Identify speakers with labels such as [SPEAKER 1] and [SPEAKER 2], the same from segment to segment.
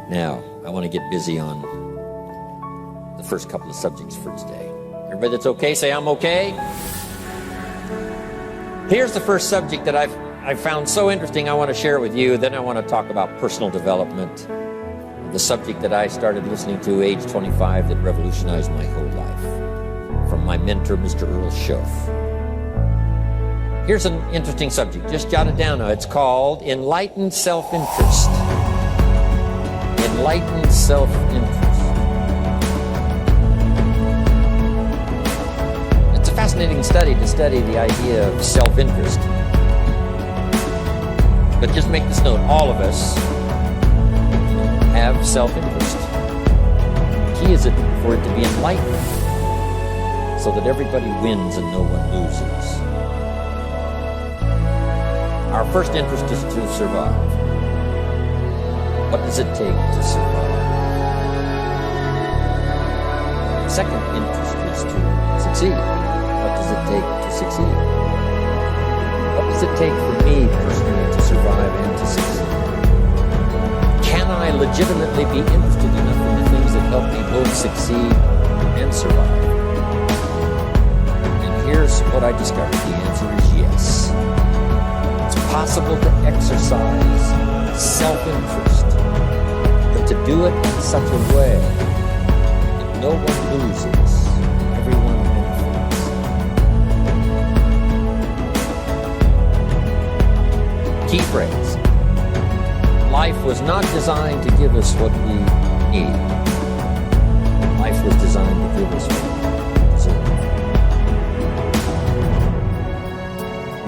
[SPEAKER 1] Now, I want to get busy on the first couple of subjects for today. Everybody that's okay, say I'm okay. Here's the first subject that I've found so interesting I want to share with you. Then I want to talk about personal development, the subject that I started listening to age 25 that revolutionized my whole life, from my mentor, Mr. Earl Schoff. Here's an interesting subject. Just jot it down now. It's called enlightened self-interest. Enlightened self-interest. It's a fascinating study to study the idea of self-interest. But just make this note, all of us have self-interest. The key is for it to be enlightened so that everybody wins and no one loses. Our first interest is to survive. What does it take to survive? Second interest is to succeed. What does it take to succeed? What does it take for me personally to survive and to succeed? Can I legitimately be interested enough in the things that help me both succeed and survive? And here's what I discovered. The answer is yes. It's possible to exercise self-interest, but to do it in such a way that no one loses, everyone benefits. Key phrase. Life was not designed to give us what we need. Life was designed to give us what we deserve.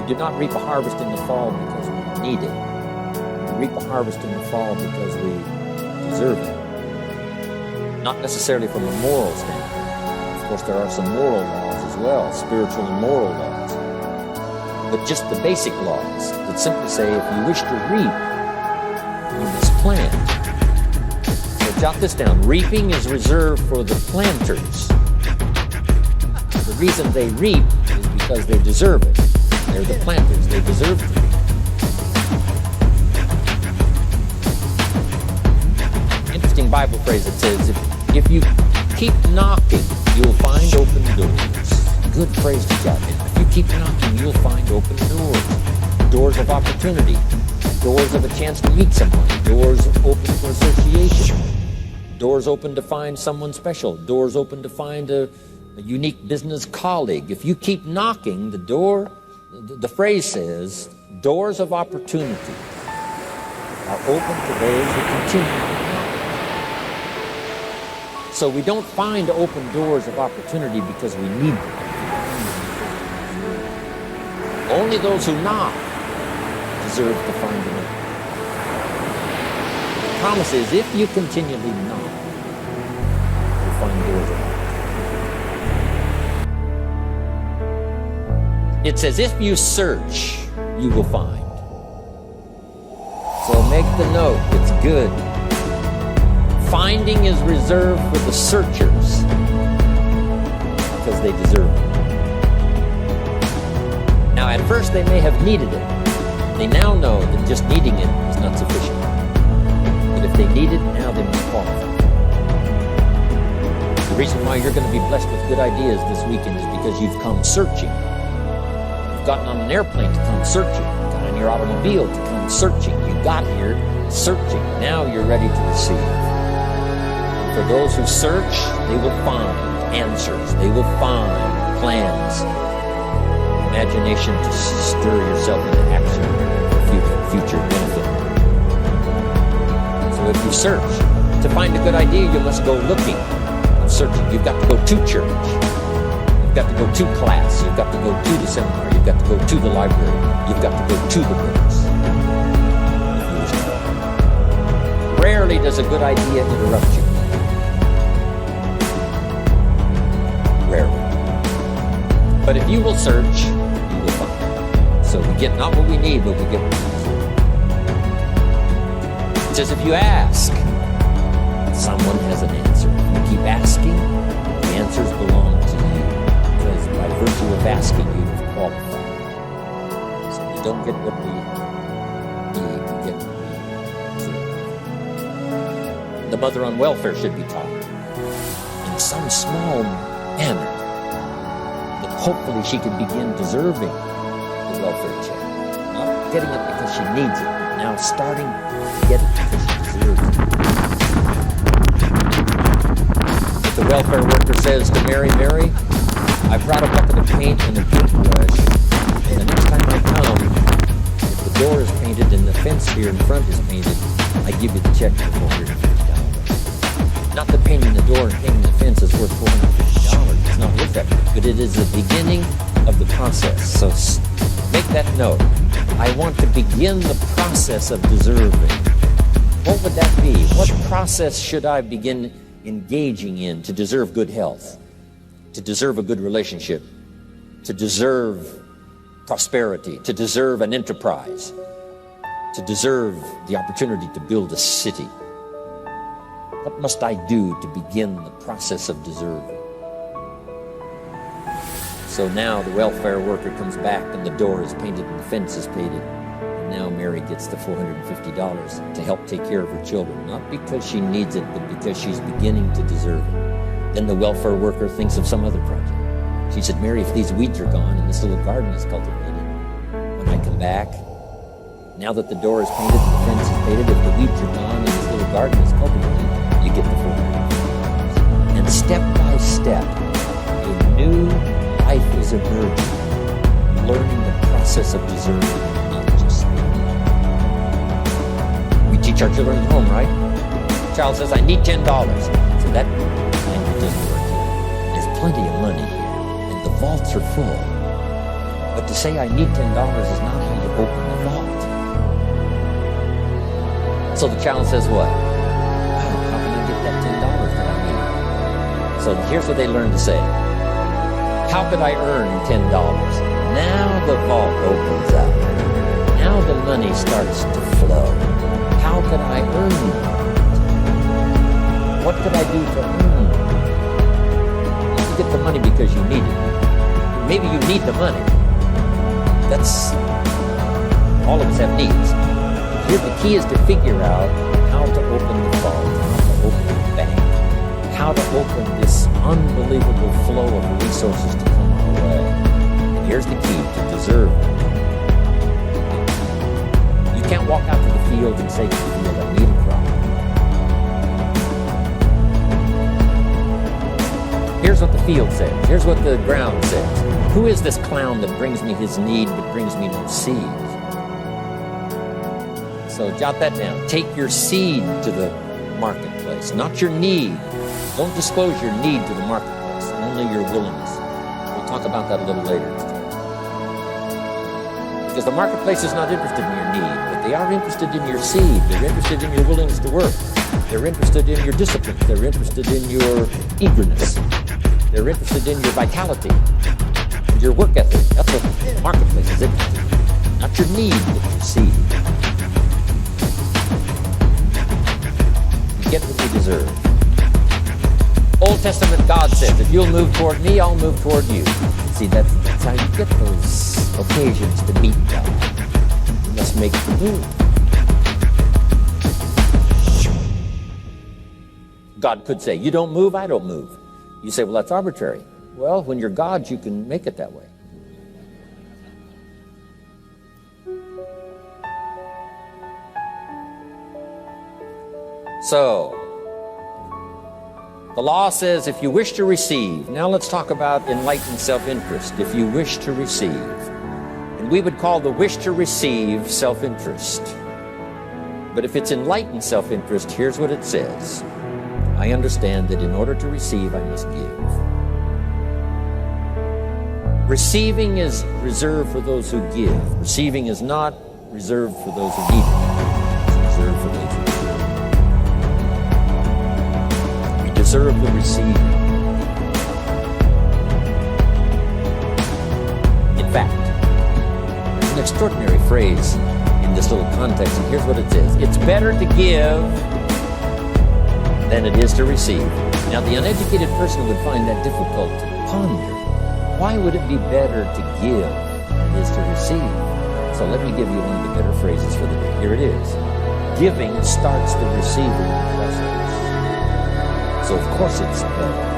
[SPEAKER 1] We do not reap a harvest in the fall because we need it. We reap a harvest in the fall because we deserve it. Not necessarily from a moral standpoint. Of course, there are some moral laws as well, spiritual and moral laws. But just the basic laws that simply say if you wish to reap, you must plant. So jot this down. Reaping is reserved for the planters. The reason they reap is because they deserve it. They're the planters. They deserve to reap. Interesting Bible phrase that says, if you keep knocking, you'll find open doors. Good phrase to jot down. If you keep knocking, you'll find open doors. Doors of opportunity. Doors of a chance to meet someone. Doors open for association. Doors open to find someone special. Doors open to find a unique business colleague. If you keep knocking, the phrase says, doors of opportunity are open to those who continue to knock. So we don't find open doors of opportunity because we need them. Only those who knock deserve to find them. The promise is, if you continually knock, you'll find doors of opportunity. It says, if you search, you will find. So make the note, it's good. Finding is reserved for the searchers because they deserve it. Now, at first they may have needed it. They now know that just needing it is not sufficient. But if they need it, now they must qualify. The reason why you're going to be blessed with good ideas this weekend is because you've come searching. You've gotten on an airplane to come searching. You got on your automobile to come searching. You got here searching. Now you're ready to receive. And for those who search, they will find answers. They will find plans. Imagination to stir yourself into action for future benefit. So if you search to find a good idea, you must go looking and searching. You've got to go to church. You've got to go to class. You've got to go to the seminar. You've got to go to the library. You've got to go to the books. If you wish to. Rarely does a good idea interrupt you. Rarely. But if you will search, you will find. So we get not what we need, but we get what we deserve. It says if you ask, someone has an answer. If you keep asking, the answers belong to you. Because by virtue of asking, you've qualified. So we don't get what we need, we get what we deserve. the mother on welfare should be taught in some small manner, that hopefully she can begin deserving the welfare check. Not getting it because she needs it, but now starting to get it because she deserves it. If the welfare worker says to Mary, Mary, I brought a bucket of paint and a paintbrush, and the next time I come, if the door is painted and the fence here in front is painted, I give you the check for $450. Not that painting the door and painting the fence is worth $450. It's not worth that much, but it is the beginning of the process. So make that note. I want to begin the process of deserving. What would that be? What process should I begin engaging in to deserve good health, to deserve a good relationship, to deserve prosperity, to deserve an enterprise, to deserve the opportunity to build a city? What must I do to begin the process of deserving? So now the welfare worker comes back and the door is painted and the fence is painted. And now Mary gets the $450 to help take care of her children, not because she needs it, but because she's beginning to deserve it. Then the welfare worker thinks of some other project. She said, Mary, if these weeds are gone and this little garden is cultivated, when I come back, now that the door is painted and the fence is painted, if the weeds are gone and this little garden is cultivated, you get the $450. And step by step, a new life is emerging, learning the process of deserving, not just. We teach our children at home, right? The child says, I need $10. So that language doesn't work here. There's plenty of money here, and the vaults are full. But to say I need $10 is not how you open the vault. So the child says what? Wow, how can I get that $10 that I need? So here's what they learn to say. How could I earn $10? Now the vault opens up. Now the money starts to flow. How could I earn it? What could I do to earn it? You get the money because you need it. Maybe you need the money. That's, all of us have needs. Here the key is to figure out how to open the vault, how to open the bank, how to open this unbelievable flow of resources to come our way. And here's the key to deserve. You can't walk out to the field and say to the field, I need a crop. Here's what the field says. Here's what the ground says. Who is this clown that brings me his need but brings me no seed? So jot that down. Take your seed to the marketplace, not your need. Don't disclose your need to the marketplace, only your willingness. We'll talk about that a little later. Because the marketplace is not interested in your need, but they are interested in your seed. They're interested in your willingness to work. They're interested in your discipline. They're interested in your eagerness. They're interested in your vitality and your work ethic. That's what the marketplace is interested in. Not your need, but your seed. You get what you deserve. Old Testament God says, if you'll move toward me, I'll move toward you. See, that's how you get those occasions to meet God. You must make the move. God could say, you don't move, I don't move. You say, well, that's arbitrary. Well, when you're God, you can make it that way. So, the law says if you wish to receive, now let's talk about enlightened self-interest, if you wish to receive. And we would call the wish to receive self-interest. But if it's enlightened self-interest, here's what it says. I understand that in order to receive, I must give. Receiving is reserved for those who give. Receiving is not reserved for those who need it. It's reserved for those who give. We deserve the receiving. In fact, there's an extraordinary phrase in this little context, and here's what it says. It's better to give than it is to receive. Now, the uneducated person would find that difficult to ponder. Why would it be better to give than it is to receive? So let me give you one of the better phrases for the day. Here it is. Giving starts the receiving process. So of course it's